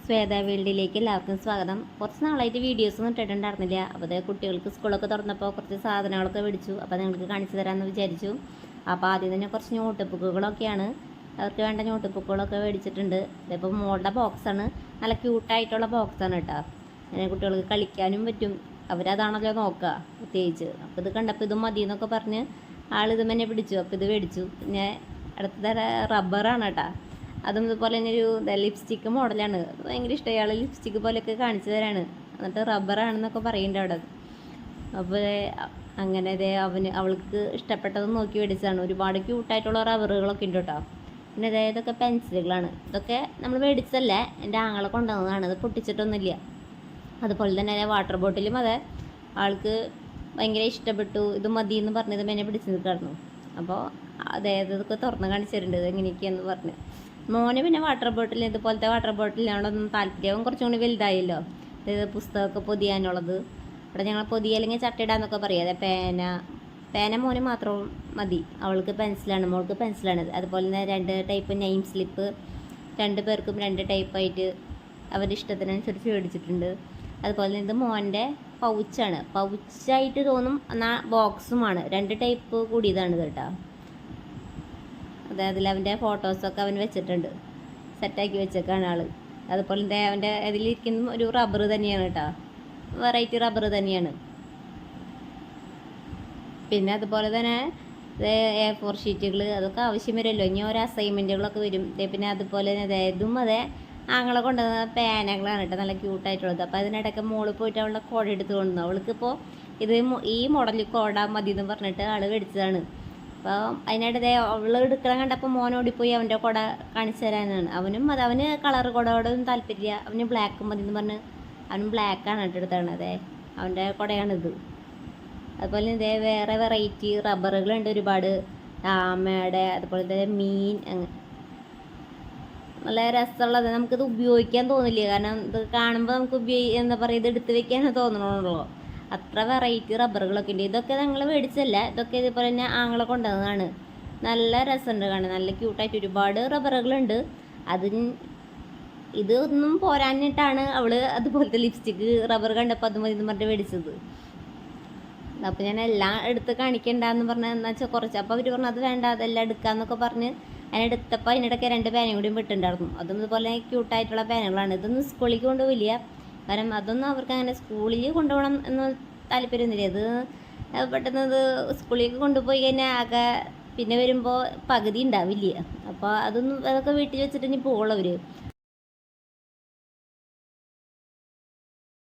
ശ്വേത വേൾഡിലേക്ക് എല്ലാവർക്കും സ്വാഗതം. കുറച്ച് നാളായിട്ട് വീഡിയോസൊന്നും ഇട്ടിട്ടുണ്ടായിരുന്നില്ല. അപ്പോൾ കുട്ടികൾക്ക് സ്കൂളൊക്കെ തുറന്നപ്പോൾ കുറച്ച് സാധനങ്ങളൊക്കെ മേടിച്ചു. അപ്പോൾ നിങ്ങൾക്ക് കാണിച്ചു തരാമെന്ന് വിചാരിച്ചു. അപ്പോൾ ആദ്യം തന്നെ കുറച്ച് നോട്ട് ബുക്കുകളൊക്കെയാണ്, അവർക്ക് വേണ്ട നോട്ട് ബുക്കുകളൊക്കെ മേടിച്ചിട്ടുണ്ട്. ഇതിപ്പോൾ മോളുടെ ബോക്സാണ്, നല്ല ക്യൂട്ടായിട്ടുള്ള ബോക്സാണ് കേട്ടോ. അങ്ങനെ കുട്ടികൾക്ക് കളിക്കാനും പറ്റും, അവരതാണല്ലോ നോക്കുക പ്രത്യേകിച്ച്. അപ്പോൾ ഇത് കണ്ടപ്പോൾ ഇത് മതി എന്നൊക്കെ പറഞ്ഞ് ആളിത് തന്നെ പിടിച്ചു. അപ്പോൾ ഇത് മേടിച്ചു. പിന്നെ അടുത്തത് റബ്ബറാണ് കേട്ടോ. അതും ഇതുപോലെ തന്നെ ഒരു ലിപ്സ്റ്റിക്ക് മോഡലാണ്. അത് ഭയങ്കര ഇഷ്ടമായി. അയാൾ ലിപ്സ്റ്റിക്ക് പോലെയൊക്കെ കാണിച്ചു തരാണ്. എന്നിട്ട് റബ്ബറാണെന്നൊക്കെ പറയുന്നുണ്ട് അവിടെ. അപ്പോൾ അങ്ങനെ അവൾക്ക് ഇഷ്ടപ്പെട്ടത് നോക്കി മേടിച്ചതാണ്. ഒരുപാട് ക്യൂട്ടായിട്ടുള്ള റബ്ബറുകളൊക്കെ ഉണ്ട് കേട്ടോ. പിന്നെ ഇതൊക്കെ പെൻസിലുകളാണ്. ഇതൊക്കെ നമ്മൾ മേടിച്ചതല്ല, എൻ്റെ ആങ്ങളെ കൊണ്ടുവന്നതാണ്. അത് പൊട്ടിച്ചിട്ടൊന്നുമില്ല. അതുപോലെ തന്നെ വാട്ടർ ബോട്ടിലും അതെ, ആൾക്ക് ഭയങ്കര ഇഷ്ടപ്പെട്ടു. ഇത് മതി എന്ന് പറഞ്ഞത് എന്നെ പിടിച്ച് നിൽക്കായിരുന്നു. അപ്പോൾ ഇതൊക്കെ തുറന്ന് കാണിച്ചിട്ടുണ്ട് എങ്ങനെയൊക്കെയാണെന്ന് പറഞ്ഞ്. മോന് പിന്നെ വാട്ടർ ബോട്ടിൽ, ഇതുപോലത്തെ വാട്ടർ ബോട്ടിലാണൊന്നും താല്പര്യം. കുറച്ചും കൂടി വലുതായല്ലോ. പുസ്തകമൊക്കെ പൊതിയാനുള്ളത്. ഇവിടെ ഞങ്ങൾ പൊതിയ അല്ലെങ്കിൽ ചട്ടിടാന്നൊക്കെ പറയും. അതെ, പേന മോന് മാത്രം മതി. അവൾക്ക് പെൻസിലാണ്, മോൾക്ക് പെൻസിലാണ്. അതുപോലെ തന്നെ 2 ടൈപ്പ് നെയിം സ്ലിപ്പ് 2 പേർക്കും 2 ടൈപ്പായിട്ട് അവരുടെ ഇഷ്ടത്തിനനുസരിച്ച് മേടിച്ചിട്ടുണ്ട്. അതുപോലെ തന്നെ ഇത് മോൻ്റെ പൗച്ചാണ്. പൗച്ചായിട്ട് തോന്നും, എന്നാൽ ബോക്സുമാണ്. 2 ടൈപ്പ് കൂടിയതാണ് കേട്ടോ. അതായത് അവൻ്റെ ഫോട്ടോസൊക്കെ അവൻ വെച്ചിട്ടുണ്ട്, സെറ്റാക്കി വെച്ചേക്കാണ് ആൾ. അതുപോലെ തന്നെ അവൻ്റെ ഇതിലിരിക്കുന്ന ഒരു റബ്ബർ തന്നെയാണ് കേട്ടോ, വെറൈറ്റി റബ്ബർ തന്നെയാണ്. പിന്നെ അതുപോലെ തന്നെ A4 ഷീറ്റുകൾ, അതൊക്കെ ആവശ്യം വരുമല്ലോ. ഇനി ഓരോ അസൈൻമെൻറ്റുകളൊക്കെ വരും. പിന്നെ അതുപോലെ തന്നെ ഇതും അതെ, ആങ്ങളെ കൊണ്ടുവന്ന പേനകളാണ് കേട്ടോ, നല്ല ക്യൂട്ടായിട്ടുള്ളത്. അപ്പോൾ അതിനിടയ്ക്ക് മോള് പോയിട്ട് അവളുടെ കോട എടുത്ത് കൊണ്ടുവന്നു. അവൾക്കിപ്പോൾ ഇത് ഈ മോഡലിൽ കോട മതി എന്ന് പറഞ്ഞിട്ട് ആൾ മേടിച്ചതാണ്. അപ്പോൾ അതിനിടെ അവൾ എടുക്കണം കണ്ടപ്പോൾ മോനോടിപ്പോയി അവൻ്റെ കുട കാണിച്ചു തരാനാണ്. അവന് കളർ കുടയോടൊന്നും താല്പര്യമില്ല. അവന് ബ്ലാക്ക് മതി എന്ന് പറഞ്ഞ് അവനും ബ്ലാക്കാണ് എടുത്താണ്. അതെ, അവൻ്റെ കുടയാണിത്. അതുപോലെ വേറെ വെറൈറ്റി റബ്ബറുകളുണ്ട് ഒരുപാട്. ആമയുടെ, അതുപോലെ തന്നെ മീൻ, നല്ല രസമുള്ളത്. നമുക്കിത് ഉപയോഗിക്കാൻ തോന്നില്ല, കാരണം ഇത് കാണുമ്പോൾ നമുക്ക് എന്താ പറയുക, ഇത് എടുത്ത് വെക്കാനേ തോന്നണമല്ലോ. അത്ര വെറൈറ്റി റബ്ബറുകളൊക്കെ ഉണ്ട്. ഇതൊക്കെ ഞങ്ങൾ മേടിച്ചല്ല, ഇതൊക്കെ ഇതുപോലെ തന്നെ ആങ്ങളെ കൊണ്ടുവന്നതാണ്. നല്ല രസമുണ്ട് കാണാൻ, നല്ല ക്യൂട്ടായിട്ട് ഒരുപാട് റബ്ബറുകളുണ്ട്. ഇതൊന്നും പോരാഞ്ഞിട്ടാണ് അവൾ അതുപോലത്തെ ലിപ്സ്റ്റിക്ക് റബ്ബർ കണ്ടപ്പോൾ അത് മതി എന്ന് പറഞ്ഞിട്ട് മേടിച്ചത്. അപ്പോൾ ഞാൻ എല്ലാം എടുത്ത് കാണിക്കണ്ടെന്ന് പറഞ്ഞാൽ എന്താ വെച്ചാൽ കുറച്ച്. അപ്പോൾ അവർ പറഞ്ഞു അത് വേണ്ട, അതെല്ലാം എടുക്കാമെന്നൊക്കെ പറഞ്ഞ് അതിനെടുത്തപ്പോൾ അതിനിടയ്ക്ക് 2 പേനയും കൂടി വിട്ടുണ്ടായിരുന്നു. അതും ഇതുപോലെ ക്യൂട്ടായിട്ടുള്ള പേനകളാണ്. ഇതൊന്നും സ്കൂളിലേക്ക് കൊണ്ടുപോയില്ല, കാരണം അതൊന്നും അവർക്ക് അങ്ങനെ സ്കൂളിൽ കൊണ്ടുപോകണം എന്ന് താല്പര്യമൊന്നുമില്ല. ഇത് പെട്ടെന്ന് ഇത് സ്കൂളിലേക്ക് കൊണ്ടുപോയി കഴിഞ്ഞാൽ പിന്നെ വരുമ്പോൾ പകുതി ഉണ്ടാവില്ല. അപ്പോൾ അതൊക്കെ വീട്ടിൽ വെച്ചിട്ട് ഇനി പോകുള്ളൂ അവർ.